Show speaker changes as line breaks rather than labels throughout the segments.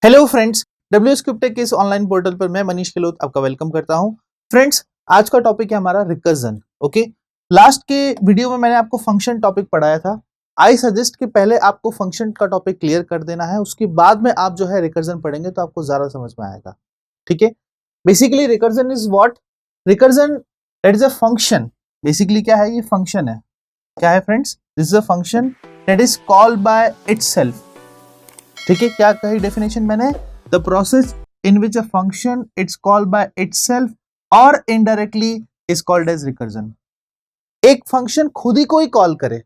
Hello friends, WSCryptech के इस online portal पर मैं मनीष खिलोत आपका वेलकम करता हूं। फ्रेंड्स, आज का टॉपिक है हमारा रिकर्जन। ओके, लास्ट के वीडियो में मैंने आपको फंक्शन टॉपिक पढ़ाया था। आई सजेस्ट कि पहले आपको फंक्शन का टॉपिक क्लियर कर देना है, उसके बाद में आप जो है रिकर्जन पढ़ेंगे तो आपको ज्यादा समझ में आएगा। ठीक है, basically recursion is what? Recursion is a function. Basically क्या है? ये फंक्शन है। क्या है friends? This is a function that is called by itself. ठीक है, क्या कही डेफिनेशन मैंने? The process in which a function it's called by itself और indirectly is called as recursion. एक फंक्शन खुद ही को ही कॉल करे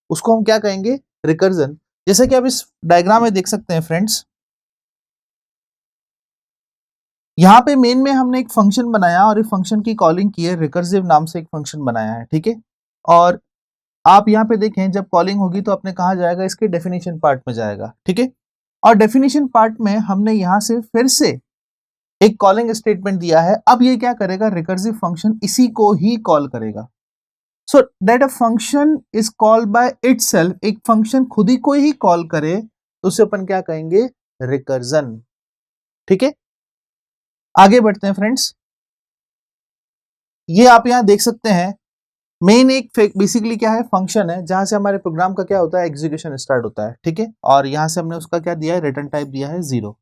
उसको हम क्या कहेंगे? रिकर्जन। जैसे कि आप इस डायग्राम में देख सकते हैं फ्रेंड्स, यहां पे मेन में हमने एक फंक्शन बनाया और इस फंक्शन की कॉलिंग की है, रिकर्सिव नाम से एक फंक्शन बनाया है। ठीक है, और आप यहां पे देखें जब कॉलिंग होगी तो अपने कहा जाएगा, इसके डेफिनेशन पार्ट में जाएगा। ठीक है, और डेफिनेशन पार्ट में हमने यहां से फिर से एक कॉलिंग स्टेटमेंट दिया है। अब ये क्या करेगा? रिकर्सिव फंक्शन इसी को ही कॉल करेगा। So that a function is called by itself. एक फंक्शन खुद ही को ही कॉल करे तो उसे अपन क्या कहेंगे? रिकर्जन। ठीक है, आगे बढ़ते हैं फ्रेंड्स। ये आप यहां देख सकते हैं, मेन एक बेसिकली क्या है? फंक्शन है जहां से हमारे प्रोग्राम का क्या होता है? एग्जीक्यूशन स्टार्ट होता है। ठीक है, और यहां से हमने उसका क्या दिया है? रिटर्न टाइप दिया है 0।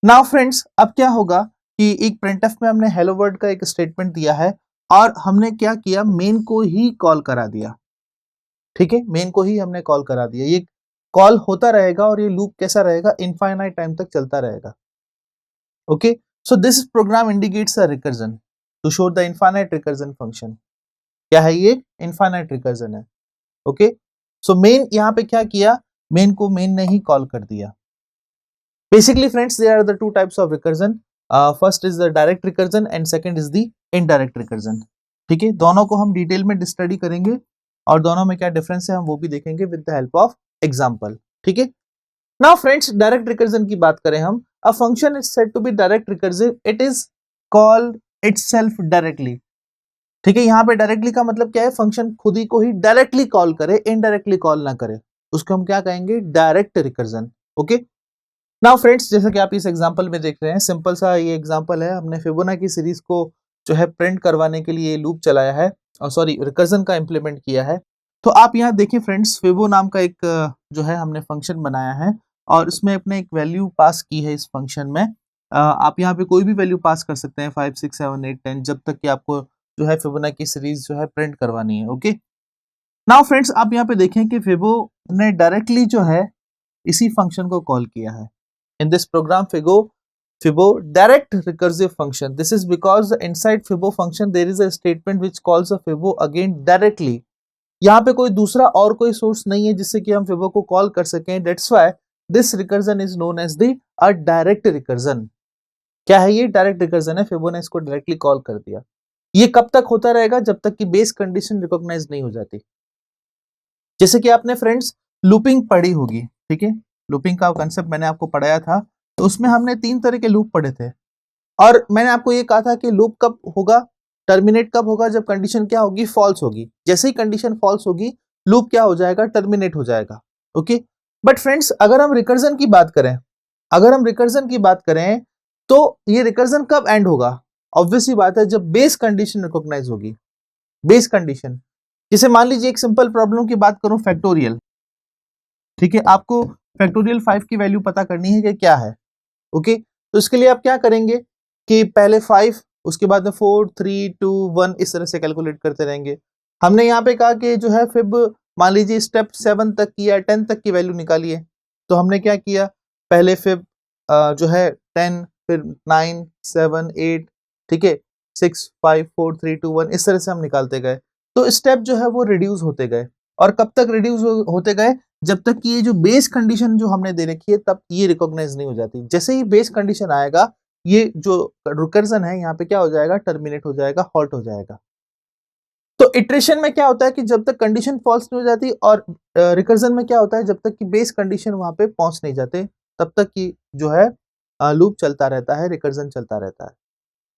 नाउ फ्रेंड्स, अब क्या होगा कि एक प्रिंटफ में हमने हेलो वर्ल्ड का एक स्टेटमेंट दिया है और हमने क्या किया? मेन को ही कॉल करा दिया। ठीक है, मेन को ही हमने कॉल करा दिया। ये कॉल होता रहेगा और ये लूप कैसा रहेगा? इनफाइनाइट टाइम तक चलता रहेगा। Okay, so this program indicates a recursion to show the infinite recursion function. क्या है ये? इनफाइनाइट रिकर्जन है। ओके, सो मेन यहां पे क्या किया? मेन को मेन ने ही कॉल कर दिया। Basically, friends, there are the two types of recursion. First is the direct recursion and second is the indirect recursion. ठीक है, दोनों को हम डिटेल में स्टडी करेंगे और दोनों में क्या डिफरेंस है हम वो भी देखेंगे with the help of example. ठीक है, नाउ फ्रेंड्स, डायरेक्ट रिकर्जन की बात करें हम, a function is said to be direct recursive, it is called itself directly. ठीक है, यहाँ पे डायरेक्टली का मतलब क्या है? फंक्शन खुद ही को ही डायरेक्टली कॉल करे, इनडायरेक्टली कॉल ना करे, उसको हम क्या कहेंगे? Direct recursion. Okay, now friends, जैसा कि आप इस एग्जांपल में देख रहे हैं, सिंपल सा ये एग्जांपल है। हमने फिबोनाची सीरीज को जो है प्रिंट करवाने के लिए लूप चलाया है और सॉरी रिकर्जन का इंप्लीमेंट किया है। तो आप यहाँ देखिए फ्रेंड्स, फिबो नाम का एक जो है हमने फंक्शन बनाया है और इसमें अपने एक वैल्यू पास की है। इस फंक्शन में आप यहाँ पे कोई भी वैल्यू पास कर सकते हैं, 5 6 7 8 10, जब तक कि आपको जो है फिबोनाची सीरीज जो है प्रिंट करवानी है। ओके, नाउ फ्रेंड्स, आप यहाँ पे देखें कि फिबो ने डायरेक्टली जो है इसी फंक्शन को कॉल किया है। In this program, Fibo direct recursive function. This is because inside Fibo function there is a statement which calls a Fibo again directly. यहाँ पे कोई दूसरा और कोई सोर्स नहीं है जिससे कि हम Fibo को कॉल कर सकें। That's why this recursion is known as the a direct recursion. क्या है ये? डायरेक्ट रिकर्जन है। Fibo ने इसको डायरेक्टली कॉल कर दिया। ये कब तक होता रहेगा? जब तक कि बेस कंडीशन रिकॉग्नाइज नहीं हो जाती। जैसे कि आपने फ्रेंड्स लूपिंग पढ़ी होगी। ठीक है, लूपिंग का कंसेप्ट मैंने आपको पढ़ाया था, तो उसमें हमने 3 तरह के लूप पढ़े थे और मैंने आपको ये कहा था कि लूप कब होगा? टर्मिनेट कब होगा? जब कंडीशन क्या होगी? फॉल्स होगी। जैसे ही कंडीशन फॉल्स होगी, लूप क्या हो जाएगा? टर्मिनेट हो जाएगा। ओके, बट फ्रेंड्स, अगर हम रिकर्जन की बात करें, तो ये रिकर्जन कब एंड होगा? ऑब्वियसली बात है, जब बेस कंडीशन रिकॉग्नाइज होगी। बेस कंडीशन, जैसे मान लीजिए एक सिंपल प्रॉब्लम की बात करूं, फैक्टोरियल। ठीक है, आपको फैक्टोरियल 5 की वैल्यू पता करनी है कि क्या है। ओके, तो इसके लिए आप क्या करेंगे कि पहले 5, उसके बाद में 4 3 2 1 इस तरह से कैलकुलेट करते रहेंगे। हमने यहाँ पे कहा कि जो है फिब मान लीजिए स्टेप 7 तक की या 10 तक की वैल्यू निकालिए। तो हमने क्या किया? पहले फिब जो है 10, फिर 9 7 8, ठीक है, 6 5 4 3 2 1 इस तरह से हम निकालते गए। तो स्टेप जो है वो रिड्यूस होते गए और कब तक रिड्यूस होते गए? जब तक कि ये जो बेस कंडीशन जो हमने दे रखी है तब ये रिकॉग्नाइज नहीं हो जाती। जैसे ही बेस कंडीशन आएगा, ये जो रिकर्जन है यहाँ पे क्या हो जाएगा? टर्मिनेट हो जाएगा, हॉल्ट हो जाएगा। तो इटरेशन में क्या होता है कि जब तक कंडीशन फॉल्स नहीं हो जाती, और रिकर्जन में क्या होता है, जब तक कि बेस कंडीशन वहां पे पहुंच नहीं जाते तब तक की जो है लूप चलता रहता है, रिकर्जन चलता रहता है।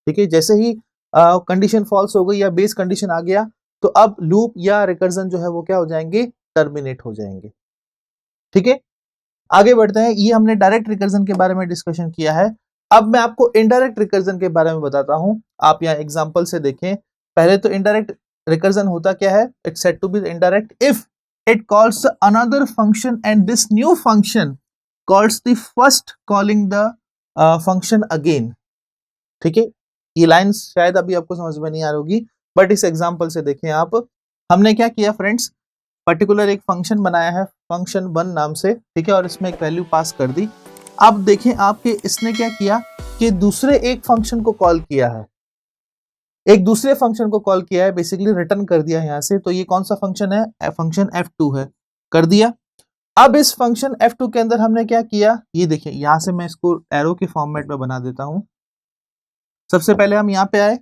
ठीक है, जैसे ही कंडीशन फॉल्स हो गई या बेस कंडीशन आ गया, तो अब लूप या रिकर्जन जो है वो क्या हो जाएंगे? टर्मिनेट हो जाएंगे। ठीक है, आगे बढ़ते हैं। ये हमने डायरेक्ट रिकर्जन के बारे में डिस्कशन किया है। अब मैं आपको इनडायरेक्ट रिकर्जन के बारे में बताता हूं। आप यहाँ एग्जांपल से देखें। पहले तो इनडायरेक्ट रिकर्जन होता क्या है? It's said to be indirect if it calls another function and this new function calls the first calling the function again. ठीक है, ये लाइन शायद अभी आपको समझ में नहीं आ रही होगी, बट इस एग्जांपल से देखें आप। हमने क्या किया फ्रेंड्स, पर्टिकुलर एक फंक्शन बनाया है फंक्शन 1 नाम से, ठीक है, और इसमें एक वैल्यू पास कर दी। अब देखें आपके इसने क्या किया कि दूसरे एक फंक्शन को कॉल किया है, एक दूसरे फंक्शन को कॉल किया है, बेसिकली रिटर्न कर दिया यहां से। तो ये कौन सा फंक्शन है? फंक्शन f2 है, कर दिया। अब इस फंक्शन f2 के अंदर हमने क्या किया, ये देखिए, यहां से मैं इसको एरो के फॉर्मेट में बना देता हूं। सबसे पहले हम यहाँ पे आए,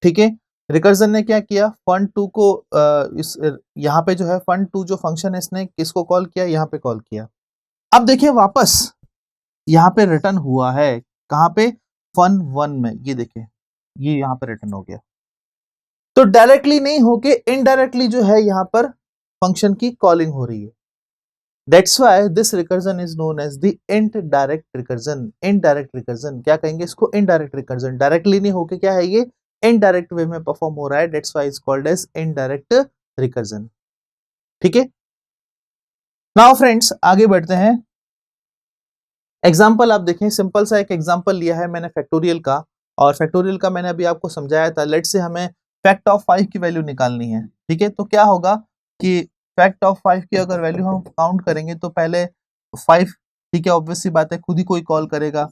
ठीक है, रिकर्जन ने क्या किया, fun2 को इस यहाँ पे जो है fun2 जो फंक्शन है इसने किसको कॉल किया, यहाँ पे कॉल किया। अब देखिए वापस यहाँ पे रिटर्न हुआ है, कहाँ पे? fun1 में, ये देखिए, ये यहाँ पे रिटर्न हो गया। तो डायरेक्टली नहीं होके इनडायरेक्टली जो है यहाँ पर फंक्शन की कॉलिंग हो रही है। That's why this recursion is known as the indirect recursion. Indirect recursion क्या कहेंगे इसको? Indirect recursion। डायरेक्टली नहीं होके क्या है ये? इनडायरेक्ट वे में परफॉर्म हो रहा है। That's why it's called as indirect recursion। ठीक है, नाउ फ्रेंड्स आगे बढ़ते हैं। एग्जाम्पल आप देखें, सिंपल सा एक एग्जाम्पल लिया है मैंने फैक्टोरियल का, और फैक्टोरियल का मैंने अभी आपको समझाया था। लेट से हमें फैक्ट ऑफ 5 की वैल्यू निकालनी है, ठीक है। तो क्या होगा कि फैक्ट ऑफ 5 की अगर वैल्यू हम काउंट करेंगे तो पहले 5, ठीक है, ऑब्वियस सी बात है, खुद ही कोई कॉल करेगा,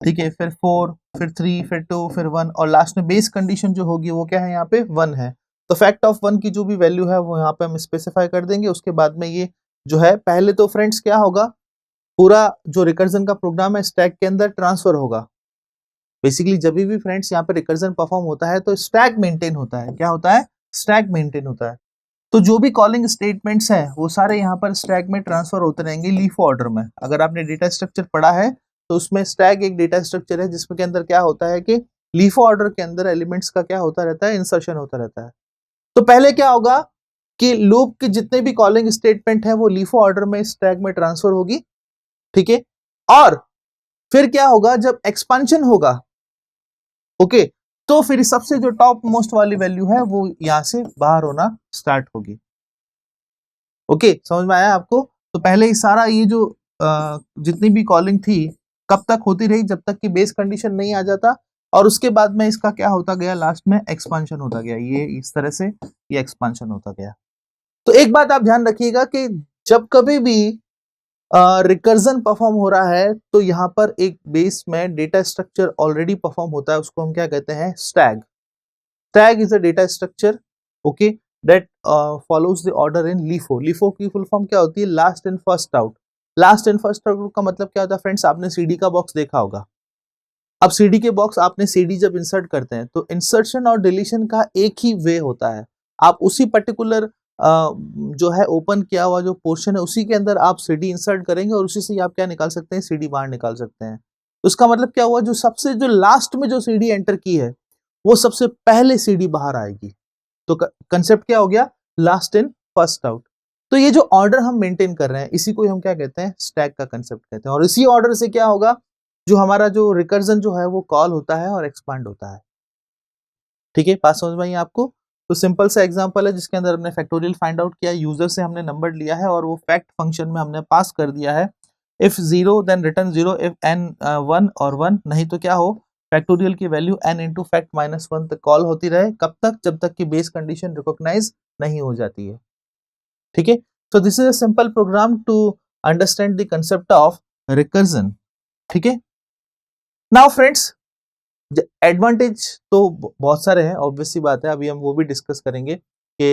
ठीक है, फिर 4, फिर 3, फिर 2, फिर 1, और लास्ट में बेस कंडीशन जो होगी वो क्या है? यहाँ पे 1 है। तो फैक्ट ऑफ 1 की जो भी वैल्यू है वो यहाँ पे हम स्पेसिफाई कर देंगे। उसके बाद में ये जो है, पहले तो फ्रेंड्स क्या होगा, पूरा जो रिकर्जन का प्रोग्राम है स्टैक के अंदर ट्रांसफर होगा। बेसिकली जब भी फ्रेंड्स यहाँ पे रिकर्जन परफॉर्म होता है तो स्टैक मेंटेन होता है। क्या होता है? स्टैक मेंटेन होता है। तो जो भी कॉलिंग स्टेटमेंट्स हैं वो सारे यहाँ पर स्टैक में ट्रांसफर होते रहेंगे लीफो ऑर्डर में। अगर आपने डेटा स्ट्रक्चर पढ़ा है तो उसमें स्टैक एक डेटा स्ट्रक्चर है जिसमें के अंदर क्या होता है कि लीफो ऑर्डर के अंदर एलिमेंट्स का क्या होता रहता है? इंसर्शन होता रहता है। तो पहले क्या होगा कि लूप के जितने भी कॉलिंग स्टेटमेंट है वो लीफो ऑर्डर में स्टैक में ट्रांसफर होगी, ठीक है। और फिर क्या होगा, जब एक्सपांशन होगा, ओके, तो फिर सबसे जो टॉप मोस्ट वाली वैल्यू है वो यहां से बाहर होना स्टार्ट होगी। ओके, समझ में आया आपको? तो पहले ही सारा ये जो जितनी भी कॉलिंग थी कब तक होती रही? जब तक कि बेस कंडीशन नहीं आ जाता, और उसके बाद में इसका क्या होता गया, लास्ट में एक्सपांशन होता गया। ये इस तरह से ये एक्सपांशन होता गया। तो एक बात आप ध्यान रखिएगा कि जब कभी भी रिकर्जन परफॉर्म हो रहा है तो यहाँ पर एक बेस में डेटा स्ट्रक्चर ऑलरेडी परफॉर्म होता है, उसको हम क्या कहते हैं? Stag. Stag is a data structure, okay, that follows the order in LIFO. LIFO की फुल फॉर्म क्या होती है? Last in first out. Last in first out का मतलब क्या होता है फ्रेंड्स? आपने सीडी का बॉक्स देखा होगा। अब सीडी के बॉक्स आपने सीडी जब इंसर्ट करते हैं तो इंसर्शन और डिलीशन का एक ही वे होता है। आप उसी पर्टिकुलर जो है ओपन किया हुआ जो पोर्शन है उसी के अंदर आप सीडी इंसर्ट करेंगे और उसी से आप क्या निकाल सकते हैं? सीडी बाहर निकाल सकते हैं। तो उसका मतलब क्या हुआ, जो सबसे जो लास्ट में जो सीडी एंटर की है वो सबसे पहले सीडी बाहर आएगी। तो कंसेप्ट क्या हो गया? Last in first out. तो ये जो ऑर्डर हम मेंटेन कर रहे हैं इसी को हम क्या कहते हैं? स्टैक का कंसेप्ट कहते हैं। और इसी ऑर्डर से क्या होगा, जो हमारा जो रिकर्जन जो है वो कॉल होता है और एक्सपांड होता है। ठीक है, बात समझ में आई आपको? तो सिंपल सा एग्जांपल है जिसके अंदर हमने फैक्टोरियल फाइंड आउट किया, यूजर से हमने नंबर लिया है और वो फैक्ट फंक्शन में हमने पास कर दिया है। If 0 then return 0, if n 1 और 1, नहीं तो क्या हो, फैक्टोरियल की value n into fact minus 1 तक कॉल होती रहे। कब तक? जब तक कि बेस कंडीशन रिकॉग्नाइज नहीं हो जाती है। ठीक है, so this is a simple program to understand the concept of recursion। ठीक है, नाउ फ्रेंड्स एडवांटेज तो बहुत सारे हैं, ऑब्वियस सी बात है, अभी हम वो भी डिस्कस करेंगे कि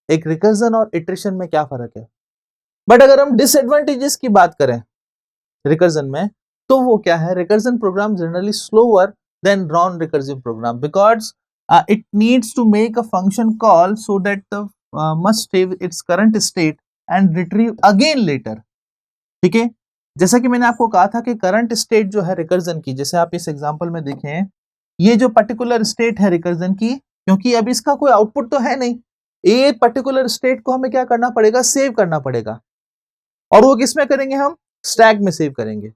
एक रिकर्जन और इटरेशन में क्या फर्क है। बट अगर हम डिसएडवांटेजेस की बात करें रिकर्जन में, तो वो क्या है? Recursion program generally slower than non recursive program because it needs to make a function call so that the must save its current state and retrieve again later. ठीक है, जैसा कि मैंने आपको कहा था कि करंट स्टेट जो है रिकर्जन की, जैसे आप इस एग्जांपल में देखें, ये जो पर्टिकुलर स्टेट है रिकर्जन की, क्योंकि अब इसका कोई आउटपुट तो है नहीं, ये पर्टिकुलर स्टेट को हमें क्या करना पड़ेगा? सेव करना पड़ेगा। और वो किसमें करेंगे हम? स्टैक में सेव करेंगे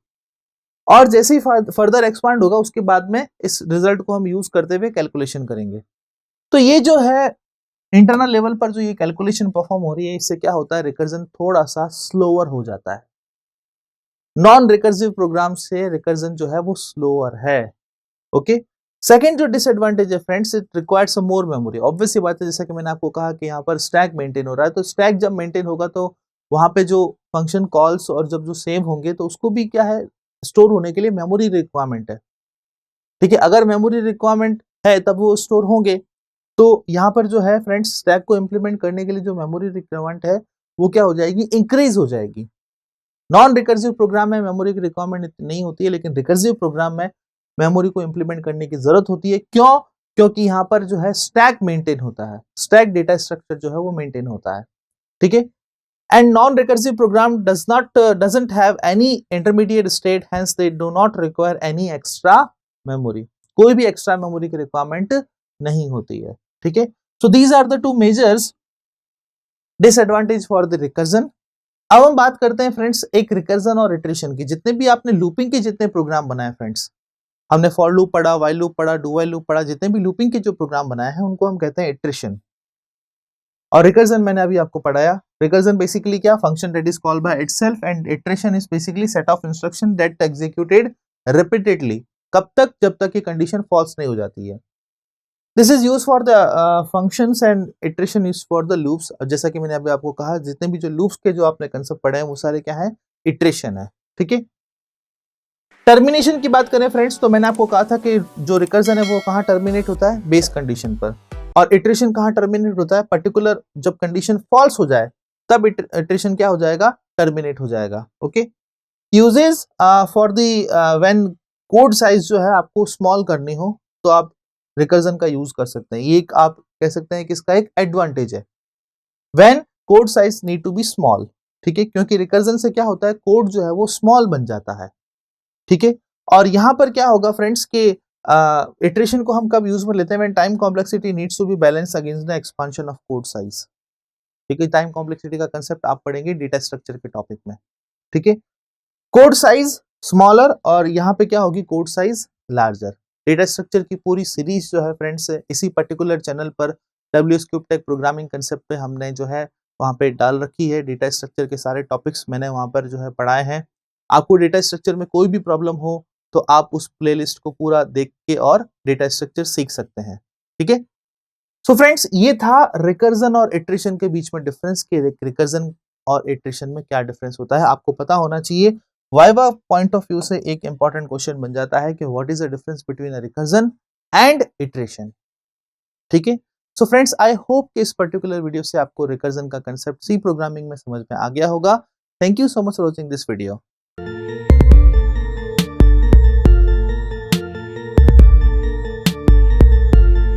और जैसे ही फर्दर एक्सपांड होगा उसके बाद में इस रिजल्ट को हम यूज करते हुए कैलकुलेशन करेंगे। तो ये जो है इंटरनल लेवल पर जो ये कैलकुलेशन परफॉर्म हो रही है, इससे क्या होता है, रिकर्जन थोड़ा सा स्लोअर हो जाता है। नॉन रिकर्सिव प्रोग्राम से रिकर्जन जो है वो स्लोअर है। ओके, सेकेंड जो डिसएडवांटेज है friends, it requires more memory. Obvious सी बात है, जैसा कि मैंने आपको कहा कि यहाँ पर स्टैक मेंटेन हो रहा है, तो स्टैक जब मेंटेन होगा तो वहां पे जो फंक्शन कॉल्स और जब जो सेव होंगे तो उसको भी क्या है, स्टोर होने के लिए मेमोरी रिक्वायरमेंट है। ठीक है, अगर मेमोरी रिक्वायरमेंट है तब वो स्टोर होंगे। तो यहाँ पर जो है फ्रेंड्स, स्टैक को इंप्लीमेंट करने के लिए जो मेमोरी रिक्वायरमेंट है वो क्या हो जाएगी, इंक्रीज हो जाएगी। नॉन रिकर्सिव प्रोग्राम में मेमोरी की रिक्वायरमेंट इतनी नहीं होती है, लेकिन रिकर्सिव प्रोग्राम में मेमोरी को इंप्लीमेंट करने की जरूरत होती है। क्यों? क्योंकि यहाँ पर जो है स्टैक मेंटेन होता है, स्टैक डेटा स्ट्रक्चर जो है वो मेंटेन होता है। ठीक है, and non recursive program doesn't have any intermediate state, hence they do not require any extra memory. कोई भी एक्स्ट्रा मेमोरी की रिक्वायरमेंट नहीं होती है। ठीक है, so these are the two measures disadvantage for the recursion. अब हम बात करते हैं फ्रेंड्स एक रिकर्जन और इटरेशन की। जितने भी आपने लूपिंग के जितने प्रोग्राम बनाए फ्रेंड्स, हमने फॉर लूप पढ़ा, व्हाइल लूप पढ़ा, डू व्हाइल लूप पढ़ा, जितने भी लूपिंग के जो प्रोग्राम बनाए हैं उनको हम कहते हैं इटरेशन। और रिकर्जन मैंने अभी आपको पढ़ाया। रिकर्जन बेसिकली क्या, function that is called by itself, and iteration is basically set of instruction that executed repeatedly. कब तक? जब तक ये कंडीशन फॉल्स नहीं हो जाती है। This is use for the functions and iteration is for the loops. जैसा कि मैंने अभी आपको कहा, जितने भी जो लूप्स के जो आपने कंसेप्ट पढ़े हैं वो सारे क्या है, इटरेशन है। ठीक है, टर्मिनेशन की बात करें फ्रेंड्स, तो मैंने आपको कहा था कि जो रिकर्जन है वो कहाँ टर्मिनेट होता है, बेस कंडीशन पर, और इटरेशन कहाँ टर्मिनेट होता है, पर्टिकुलर जब कंडीशन फॉल्स हो जाए तब इटरेशन क्या हो जाएगा, टर्मिनेट हो जाएगा। Okay, uses for the when code size जो है आपको स्मॉल करनी हो तो आप रिकर्जन का यूज कर सकते हैं। ये एक आप कह सकते हैं कि इसका एक एडवांटेज है, when code size need to be small. ठीक है, क्योंकि रिकर्जन से क्या होता है, कोड जो है वो स्मॉल बन जाता है। ठीक है, और यहां पर क्या होगा फ्रेंड्स के इटरेशन को हम कब यूज में लेते हैं, when time complexity needs to be balance against the expansion of code size. ठीक है, टाइम कॉम्प्लेक्सिटी का कंसेप्ट आप पढ़ेंगे डेटा स्ट्रक्चर के टॉपिक में। ठीक है, कोड साइज स्मॉलर और यहाँ पे क्या होगी, code size larger. Data structure की पूरी सीरीज जो है फ्रेंड्स इसी पर्टिकुलर चैनल पर WS cube tech programming concept पे हमने जो है वहाँ पे डाल रखी है। डेटा स्ट्रक्चर के सारे टॉपिक्स मैंने वहाँ पर जो है पढ़ाए हैं। आपको डेटा स्ट्रक्चर में कोई भी प्रॉब्लम हो तो आप उस प्लेलिस्ट को पूरा देख के और डेटा स्ट्रक्चर सीख सकते हैं। ठीक है, सो फ्रेंड्स ये था रिकर्जन और इटरेशन के बीच में डिफरेंस, के रिकर्जन और इटरेशन में क्या डिफरेंस होता है आपको पता होना चाहिए। वाइवा पॉइंट ऑफ व्यू से एक इंपॉर्टेंट क्वेश्चन बन जाता है कि what is the difference between a recursion and iteration. ठीक है, सो फ्रेंड्स आई होप कि इस पर्टिकुलर वीडियो से आपको रिकर्जन का कंसेप्ट सी प्रोग्रामिंग में समझ में आ गया होगा। Thank you so much for watching this video.